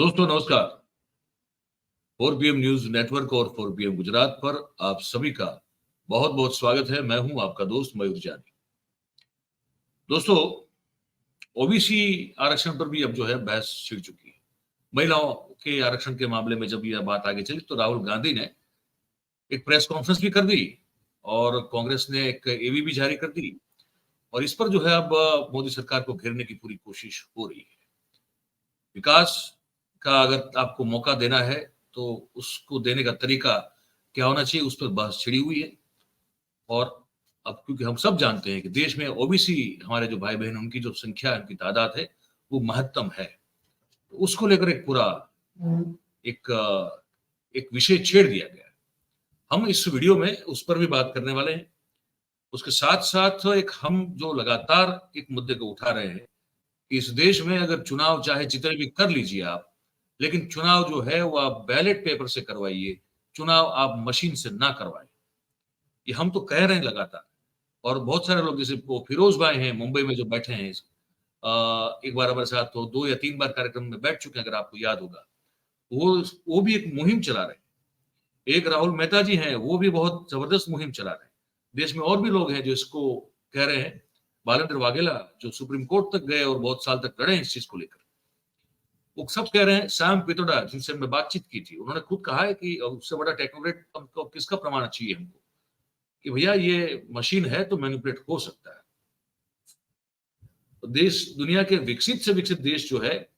दोस्तों नमस्कार। 4PM news network और 4PM गुजरात पर आप सभी का बहुत बहुत स्वागत है। मैं हूं आपका दोस्त मयूर जानी। दोस्तों, ओबीसी आरक्षण पर भी अब जो है बहस छिड़ चुकी है। महिलाओं के आरक्षण के मामले में जब यह बात आगे चली तो राहुल गांधी ने एक प्रेस कॉन्फ्रेंस भी कर दी और कांग्रेस ने एक एवी भी जारी कर दी और इस पर जो है अब मोदी सरकार को घेरने की पूरी कोशिश हो रही है। विकास का अगर आपको मौका देना है तो उसको देने का तरीका क्या होना चाहिए, उस पर बहस छिड़ी हुई है। और अब क्योंकि हम सब जानते हैं कि देश में ओबीसी हमारे जो भाई बहन उनकी जो संख्या उनकी तादाद है वो महत्तम है, तो उसको लेकर एक पूरा एक एक विषय छेड़ दिया गया है। हम इस वीडियो में उस पर भी बात करने वाले हैं। उसके साथ साथ एक हम जो लगातार एक मुद्दे को उठा रहे हैं कि इस देश में अगर चुनाव चाहे जितने भी कर लीजिए आप, लेकिन चुनाव जो है वो आप बैलेट पेपर से करवाइए, चुनाव आप मशीन से ना करवाएं। ये हम तो कह रहे हैं लगातार। और बहुत सारे लोग जैसे वो फिरोज भाई हैं मुंबई में जो बैठे हैं, एक बार हमारे साथ तो 2 या 3 बार कार्यक्रम में बैठ चुके हैं, अगर आपको याद होगा। वो भी एक मुहिम चला रहे हैं। एक राहुल मेहता जी हैं, वो भी बहुत जबरदस्त मुहिम चला रहे हैं। देश में और भी लोग हैं जो इसको कह रहे हैं। बालेंद्र वाघेला जो सुप्रीम कोर्ट तक गए और बहुत साल तक लड़े हैं इस चीज को लेकर, वो सब कह रहे हैं। सैम पित्रोडा जिनसे मैं बातचीत की थी, उन्होंने खुद कहा है कि उससे बड़ा टेक्नोक्रेट हमको किसका प्रमाण चाहिए हमको कि भैया ये मशीन है तो मैनिपुलेट हो सकता है। तो देश, दुनिया के विकसित से विकसित देश जो है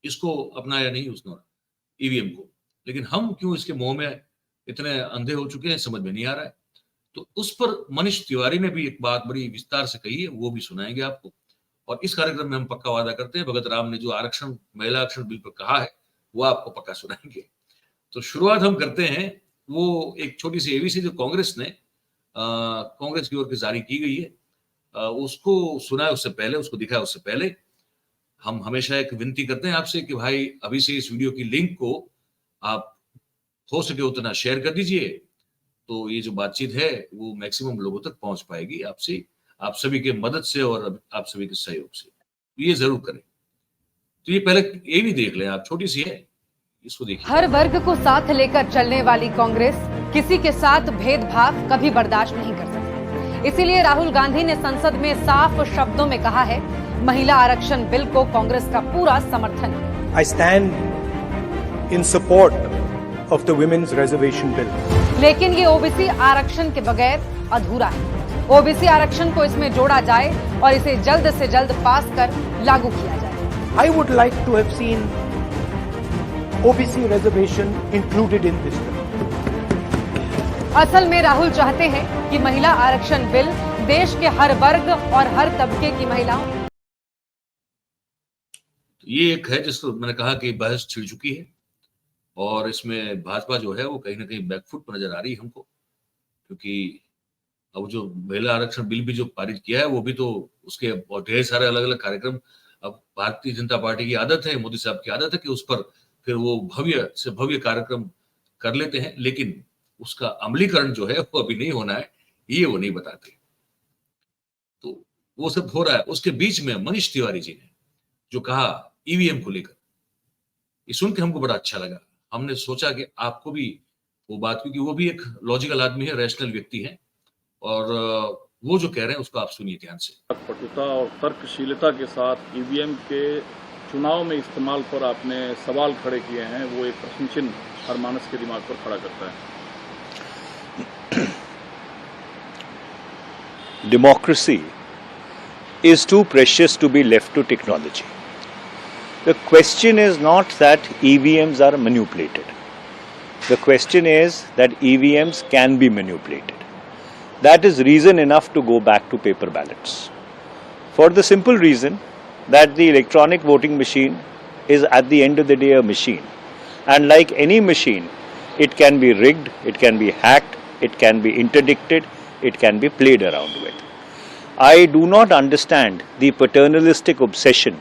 इसको अपनाया नहीं उसने ईवीएम को, लेकिन हम क्यों इसके मोह में इतने अंधे हो चुके हैं समझ में नहीं आ रहा है। तो उस पर मनीष तिवारी ने भी एक बात बड़ी विस्तार से कही है, वो भी सुनाएंगे आपको। और इस कार्यक्रम में हम पक्का वादा करते हैं भगत राम ने जो आरक्षण महिला आरक्षण बिल पर कहा है वो आपको पक्का सुनाएंगे। तो शुरुआत हम करते हैं वो एक छोटी सी एवी से जो कांग्रेस ने कांग्रेस की ओर से जारी की गई है, उसको सुना है उससे पहले, उसको दिखा है उससे पहले। हम हमेशा एक विनती करते हैं आपसे कि भाई अभी से इस वीडियो की लिंक को आप हो सके उतना शेयर कर दीजिए, तो ये जो बातचीत है वो मैक्सिमम लोगों तक पहुंच पाएगी आपसे, आप सभी के मदद से और आप सभी के सहयोग से। ये जरूर करें। तो ये पहले ये भी देख लें आप, छोटी सी है, इसको देखिए। हर वर्ग को साथ लेकर चलने वाली कांग्रेस किसी के साथ भेदभाव कभी बर्दाश्त नहीं कर सकती। इसीलिए राहुल गांधी ने संसद में साफ शब्दों में कहा है, महिला आरक्षण बिल को कांग्रेस का पूरा समर्थन है। I stand in support of the women's reservation bill. लेकिन ये ओबीसी आरक्षण के बगैर अधूरा है। ओबीसी आरक्षण को इसमें जोड़ा जाए और इसे जल्द से जल्द पास कर लागू किया जाए। I would like to have seen OBC reservation included in this bill. असल में राहुल चाहते हैं कि महिला आरक्षण बिल देश के हर वर्ग और हर तबके की महिलाओं। ये एक है जिसको मैंने कहा कि बहस छिड़ चुकी है और इसमें भाजपा जो है वो कहीं ना कहीं बैकफुट पर नजर आ रही है हमको, क्योंकि अब जो महिला आरक्षण बिल भी जो पारित किया है वो भी तो उसके ढेर सारे अलग अलग कार्यक्रम। अब भारतीय जनता पार्टी की आदत है, मोदी साहब की आदत है कि उस पर फिर वो भव्य से भव्य कार्यक्रम कर लेते हैं, लेकिन उसका अमलीकरण जो है वो अभी नहीं होना है, ये वो नहीं बताते। तो वो सब हो रहा है। उसके बीच में मनीष तिवारी जी ने जो कहा ईवीएम को लेकर, ये सुन के हमको बड़ा अच्छा लगा। हमने सोचा कि आपको भी वो बात, क्योंकि वो भी एक लॉजिकल आदमी है, रैशनल व्यक्ति है, और वो जो कह रहे हैं उसको आप सुनिए ध्यान से। कटुता और तर्कशीलता के साथ ईवीएम के चुनाव में इस्तेमाल पर आपने सवाल खड़े किए हैं, वो एक प्रश्न चिन्ह हर मानस के दिमाग पर खड़ा करता है। Democracy is too precious to be left to technology. The question is not that EVMs are manipulated. The question is that EVMs can be manipulated. That is reason enough to go back to paper ballots. For the simple reason that the electronic voting machine is at the end of the day a machine. And like any machine, it can be rigged, it can be hacked, it can be interdicted, it can be played around with. I do not understand the paternalistic obsession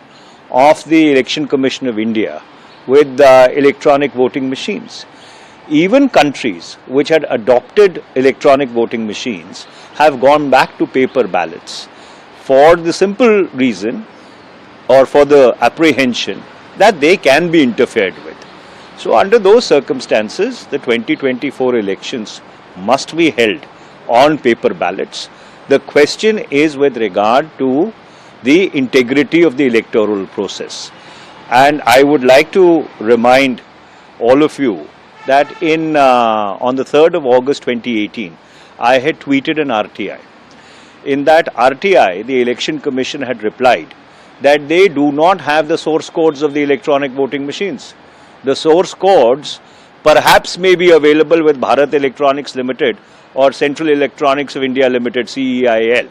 of the Election Commission of India with electronic voting machines. Even countries which had adopted electronic voting machines have gone back to paper ballots for the simple reason or for the apprehension that they can be interfered with. So under those circumstances, the 2024 elections must be held on paper ballots. The question is with regard to the integrity of the electoral process. And I would like to remind all of you that on the 3rd of August 2018, I had tweeted an RTI. In that RTI, the Election Commission had replied that they do not have the source codes of the electronic voting machines. The source codes perhaps may be available with Bharat Electronics Limited or Central Electronics of India Limited, CEIL.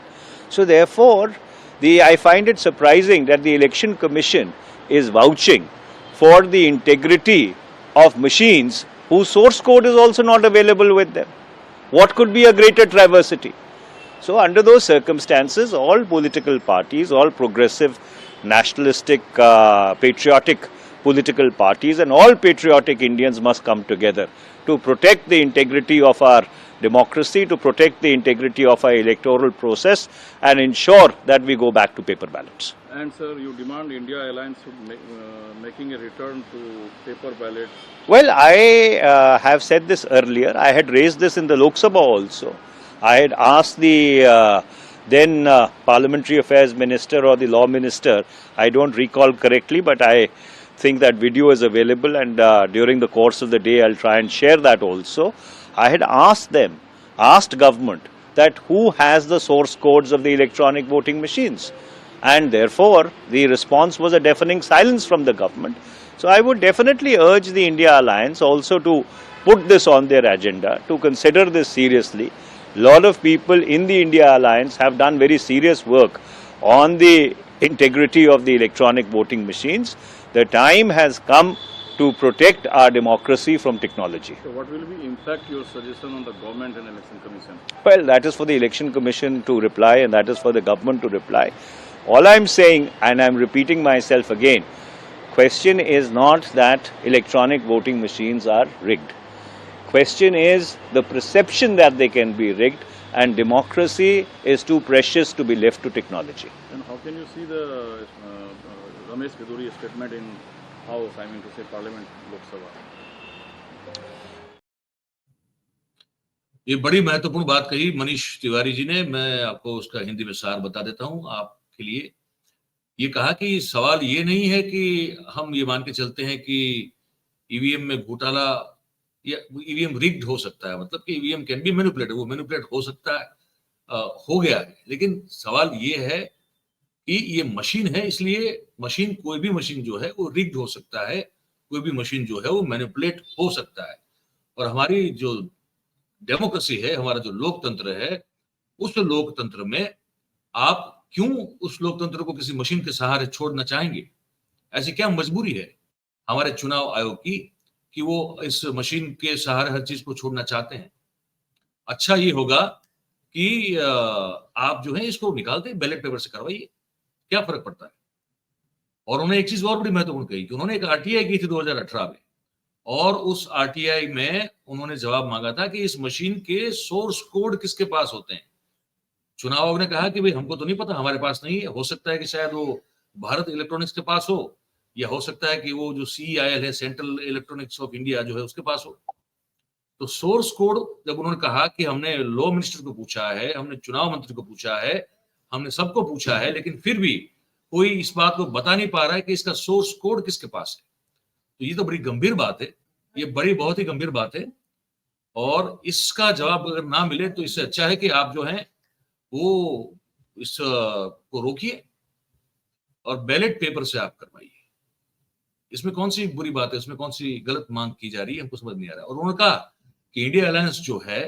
So therefore, I find it surprising that the Election Commission is vouching for the integrity of machines whose source code is also not available with them. What could be a greater travesty? So under those circumstances, all political parties, all progressive, nationalistic, patriotic political parties and all patriotic Indians must come together to protect the integrity of our democracy, to protect the integrity of our electoral process and ensure that we go back to paper ballots. And sir, you demand India Alliance should making a return to paper ballots. Well, I have said this earlier. I had raised this in the Lok Sabha also. I had asked the then Parliamentary Affairs Minister or the Law Minister, I don't recall correctly, but I think that video is available and during the course of the day I'll try and share that also. I had asked government that who has the source codes of the electronic voting machines, and therefore the response was a deafening silence from the government. So I would definitely urge the India Alliance also to put this on their agenda, to consider this seriously. A lot of people in the India Alliance have done very serious work on the integrity of the electronic voting machines. The time has come to protect our democracy from technology. So what will be impact your suggestion on the government and election commission? Well, that is for the election commission to reply and that is for the government to reply. All I am saying, and I am repeating myself again, question is not that electronic voting machines are rigged. Question is the perception that they can be rigged, and democracy is too precious to be left to technology. And how can you see the Ramesh Bheduri statement in House, I mean to say Parliament, Lok Sabha? ये बड़ी महत्वपूर्ण बात कही मनीष तिवारी जी ने। मैं आपको उसका हिंदी में सार बता देता हूं आपके लिए। ये कहा कि सवाल ये नहीं है कि हम ये मान के चलते हैं कि ईवीएम में घोटाला या ईवीएम रिग्ड हो सकता है, मतलब कि ईवीएम कैन बी मैनिपुलेटेड, वो मैनिपुलेट हो सकता है, हो गया है। लेकिन सवाल ये है कि ये मशीन है, इसलिए मशीन, कोई भी मशीन जो है वो रिग्ड हो सकता है, कोई भी मशीन जो है वो मैनिपुलेट हो सकता है। और हमारी जो डेमोक्रेसी है, हमारा जो लोकतंत्र है, उस लोकतंत्र में आप क्यों उस लोकतंत्र को किसी मशीन के सहारे छोड़ना चाहेंगे? ऐसी क्या मजबूरी है हमारे चुनाव आयोग की कि वो इस मशीन के सहारे हर चीज को छोड़ना चाहते हैं? अच्छा ये होगा कि आप जो है इसको निकाल दें, बैलेट पेपर से करवाइए, क्या फर्क पड़ता है? और उन्होंने एक चीज और बड़ी महत्वपूर्ण कही कि उन्होंने एक आरटीआई की थी 2018 में, और उस आरटीआई में उन्होंने जवाब मांगा था कि इस मशीन के सोर्स कोड किसके पास होते हैं। चुनाव आयोग ने कहा कि भाई हमको तो नहीं पता, हमारे पास नहीं है, हो सकता है कि शायद वो भारत इलेक्ट्रॉनिक्स के पास हो, या हो सकता है कि वो जो CEIL है, सेंट्रल इलेक्ट्रॉनिक्स ऑफ इंडिया जो है, उसके पास हो। तो सोर्स कोड जब उन्होंने कहा कि हमने लॉ मिनिस्टर को पूछा है, हमने चुनाव मंत्री को पूछा है, हमने सबको पूछा है, लेकिन फिर भी कोई इस बात को बता नहीं पा रहा है कि इसका सोर्स कोड किसके पास है। तो ये तो बड़ी गंभीर बात है, ये बड़ी बहुत ही गंभीर बात है। और इसका जवाब अगर ना मिले तो इससे अच्छा है कि आप जो है वो इस को रोकिए और बैलेट पेपर से आप करवाइए। इसमें कौन सी बुरी बात है, इसमें कौन सी गलत मांग की जा रही है, हमको समझ नहीं आ रहा है। और उन्होंने कहा कि इंडिया अलायंस जो है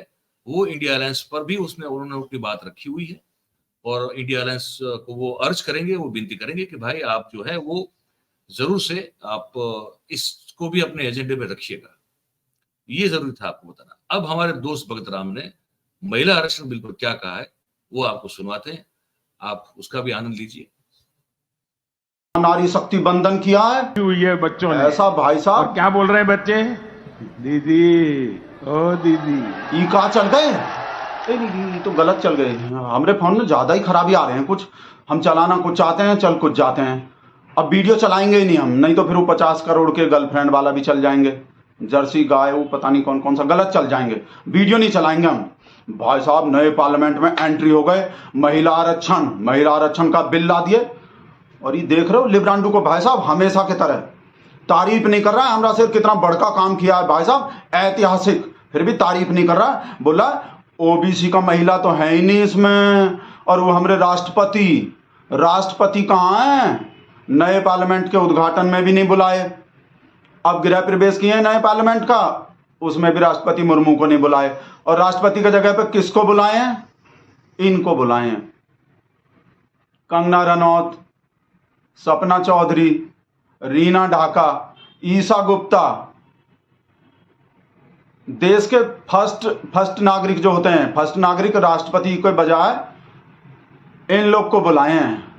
वो इंडिया अलायंस पर भी उन्होंने अपनी बात रखी हुई है, और इंडिया अलायंस को वो अर्ज करेंगे, वो विनती करेंगे कि भाई आप जो है वो जरूर से आप इसको भी अपने एजेंडे में रखिएगा। ये जरूरी था आपको बताना। अब हमारे दोस्त भगत राम ने महिला आरक्षण बिल पर क्या कहा है वो आपको सुनवाते हैं, आप उसका भी आनंद लीजिए। नारी शक्ति बंधन किया है हुई है बच्चों ने, ऐसा भाई और साहब क्या बोल रहे हैं बच्चे? दीदी, ओ दीदी, ये कहाँ चल गए? नहीं, तो गलत चल गए। हमारे फोन में ज्यादा ही खराबी आ रहे हैं, कुछ हम चलाना कुछ चाहते हैं, चल कुछ जाते हैं। अब वीडियो चलाएंगे ही नहीं हम, नहीं तो फिर वो 50 करोड़ के गर्लफ्रेंड वाला भी चल जाएंगे, जर्सी गाय वो पता नहीं कौन कौन सा गलत चल जाएंगे, वीडियो नहीं चलाएंगे हम। भाई साहब नए पार्लियामेंट में एंट्री हो गए, महिला आरक्षण का बिल ला दिए, और ये देख रहे हो लिब्रांडू को भाई साहब हमेशा की तरह तारीफ नहीं कर रहा है, हमरा सिर्फ कितना बड़का काम किया है भाई साहब, ऐतिहासिक, फिर भी तारीफ नहीं कर रहा है। बोला ओबीसी का महिला तो है ही नहीं इसमें, और वो हमारे राष्ट्रपति कहाँ हैं, नए पार्लियामेंट के उद्घाटन में भी नहीं बुलाए। अब गृह प्रवेश किए नए पार्लियामेंट का, उसमें भी राष्ट्रपति मुर्मू को नहीं बुलाए, और राष्ट्रपति की जगह पे किसको बुलाए हैं, इनको बुलाए हैं, कंगना रनौत, सपना चौधरी, रीना ढाका, ईसा गुप्ता, देश के फर्स्ट नागरिक जो होते हैं, फर्स्ट नागरिक राष्ट्रपति के बजाय इन लोग को बुलाए हैं।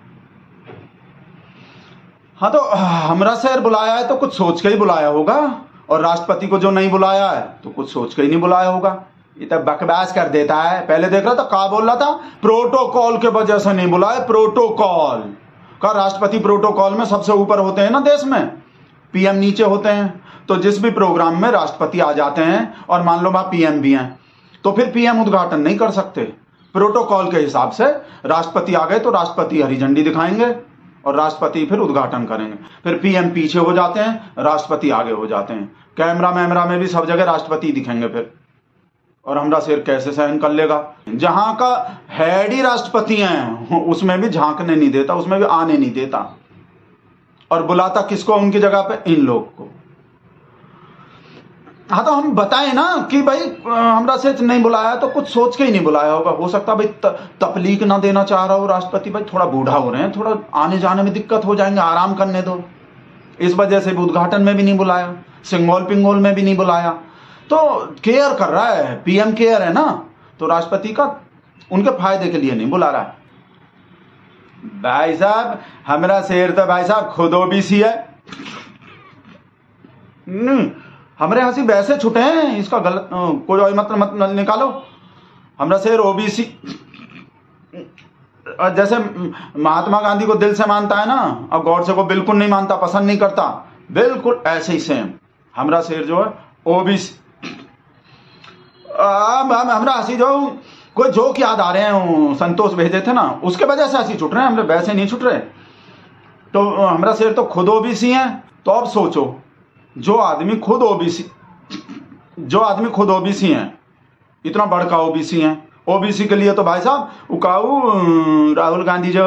हाँ तो हमरा शहर बुलाया है तो कुछ सोच के ही बुलाया होगा, और राष्ट्रपति को जो नहीं बुलाया है तो कुछ सोच के ही नहीं बुलाया होगा। ये तो बकवास कर देता है। पहले देख रहा था क्या बोल रहा था, प्रोटोकॉल के वजह से नहीं बुलाया, प्रोटोकॉल का, राष्ट्रपति प्रोटोकॉल में सबसे ऊपर होते हैं ना देश में, पीएम नीचे होते हैं। तो जिस भी प्रोग्राम में राष्ट्रपति आ जाते हैं और मान लो वहां पीएम भी हैं, तो फिर पीएम उद्घाटन नहीं कर सकते। प्रोटोकॉल के हिसाब से राष्ट्रपति आ गए तो राष्ट्रपति हरी झंडी दिखाएंगे और राष्ट्रपति फिर उद्घाटन करेंगे, फिर पीएम पीछे हो जाते हैं, राष्ट्रपति आगे हो जाते हैं। कैमरा में भी सब जगह राष्ट्रपति दिखेंगे फिर, और हमरा शेर कैसे सहन कर लेगा। जहां का हेड ही राष्ट्रपति हैं उसमें भी झांकने नहीं देता, उसमें भी आने नहीं देता, और बुलाता किसको उनकी जगह पे, इन लोग को। हाँ तो हम बताएं ना कि भाई हमरा से नहीं बुलाया तो कुछ सोच के ही नहीं बुलाया होगा। हो सकता भाई तकलीफ ना देना चाह रहा हो राष्ट्रपति, भाई थोड़ा बूढ़ा हो रहे हैं, थोड़ा आने जाने में दिक्कत हो जाएंगे, आराम करने दो, इस वजह से भी उद्घाटन में भी नहीं बुलाया, सिंगोल पिंगोल में भी नहीं बुलाया। तो केयर कर रहा है, पीएम केयर है ना, तो राष्ट्रपति का उनके फायदे के लिए नहीं बुला रहा है। भाई साहब हमरा शेर तो भाई साहब खुद ओबीसी है, हमारे हंसी वैसे छुटे हैं, इसका गलत कोई मतलब मत निकालो। हमरा शेर ओबीसी जैसे महात्मा गांधी को दिल से मानता है ना, और गॉडसे को बिल्कुल नहीं मानता, पसंद नहीं करता, बिल्कुल ऐसे ही सेम हमरा शेर जो है ओबीसी। हमरा हंसी जो कोई जोक याद आ रहे हैं, संतोष भेजे थे ना, उसके वजह से हंसी छुट रहे हैं, हम वैसे नहीं छुट रहे। तो हमरा शेर तो खुद ओबीसी हैं। तो अब सोचो, जो आदमी खुद ओबीसी हैं, इतना बड़का ओबीसी हैं, ओबीसी के लिए तो भाई साहब उकाऊ राहुल गांधी जो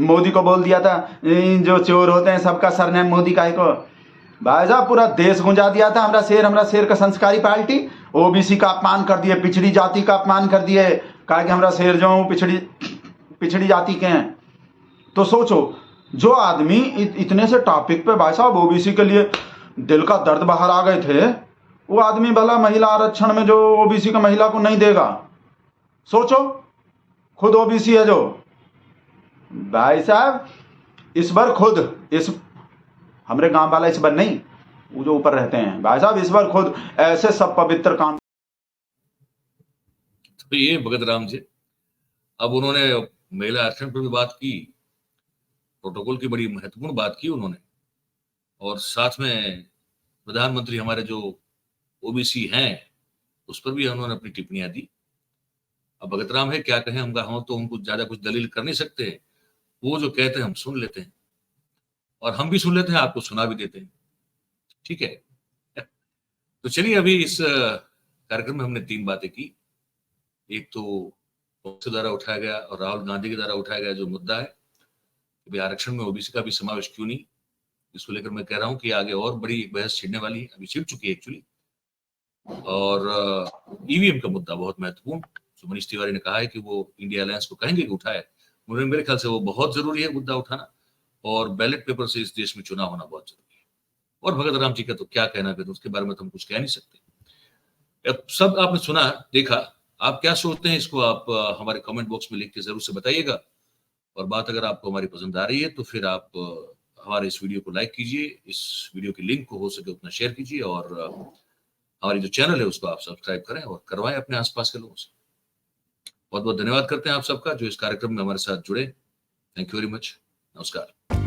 मोदी को बोल दिया था, जो चोर होते हैं सबका सरनेम मोदी का को, भाई साहब पूरा देश गुंजा दिया था। हमरा शेर का संस्कारी पार्टी ओबीसी का अपमान कर दिए, पिछड़ी जाति का अपमान कर दिए, कहा कि हमरा शेर जो पिछड़ी जाति के हैं। तो सोचो, जो आदमी इतने से टॉपिक पे भाई साहब ओबीसी के लिए दिल का दर्द बाहर आ गए थे, वो आदमी भला महिला आरक्षण में जो ओबीसी का महिला को नहीं देगा। सोचो, खुद ओबीसी है जो, भाई साहब इस बार खुद इस हमारे गांव वाला, इस बार नहीं, वो जो ऊपर रहते हैं भाई साहब, इस बार खुद ऐसे सब पवित्र काम। तो ये भगत राम जी, अब उन्होंने महिला आरक्षण पर भी बात की, प्रोटोकॉल की बड़ी महत्वपूर्ण बात की उन्होंने, और साथ में प्रधानमंत्री हमारे जो ओबीसी हैं उस पर भी उन्होंने अपनी टिप्पणियां दी। अब भगत राम है, क्या कहें, हम तो उनको ज्यादा कुछ दलील कर नहीं सकते। वो जो कहते हैं हम सुन लेते हैं, और हम भी सुन लेते हैं, आपको सुना भी देते हैं, ठीक है। तो चलिए, अभी इस कार्यक्रम में हमने 3 बातें की। एक तो कांग्रेस द्वारा उठाया गया और राहुल गांधी के द्वारा उठाया गया जो मुद्दा है कि आरक्षण में ओबीसी का भी समावेश क्यों नहीं, इसको लेकर मैं कह रहा हूं कि आगे और बड़ी एक बहस छिड़ने वाली है, अभी छिड़ चुकी है एक्चुअली। और ईवीएम का मुद्दा बहुत महत्वपूर्ण, जो मनीष तिवारी ने कहा है कि वो इंडिया अलायंस को कहेंगे कि उठाए, मेरे ख्याल से वो बहुत जरूरी है मुद्दा उठाना, और बैलेट पेपर से इस देश में चुनाव होना बहुत जरूरी है। और भगत राम जी का तो क्या कहना, फिर उसके बारे में तो हम कुछ कह नहीं सकते। अब सब आपने सुना देखा, आप क्या सोचते हैं, इसको आप हमारे कमेंट बॉक्स में लिख के जरूर से बताइएगा। और बात अगर आपको हमारी पसंद आ रही है तो फिर आप हमारे इस वीडियो को लाइक कीजिए, इस वीडियो की लिंक को हो सके उतना शेयर कीजिए, और हमारी जो चैनल है उसको आप सब्सक्राइब करें और करवाएं अपने आसपास के लोगों से। बहुत बहुत धन्यवाद करते हैं आप सबका जो इस कार्यक्रम में हमारे साथ जुड़े। Thank you very much. नमस्कार।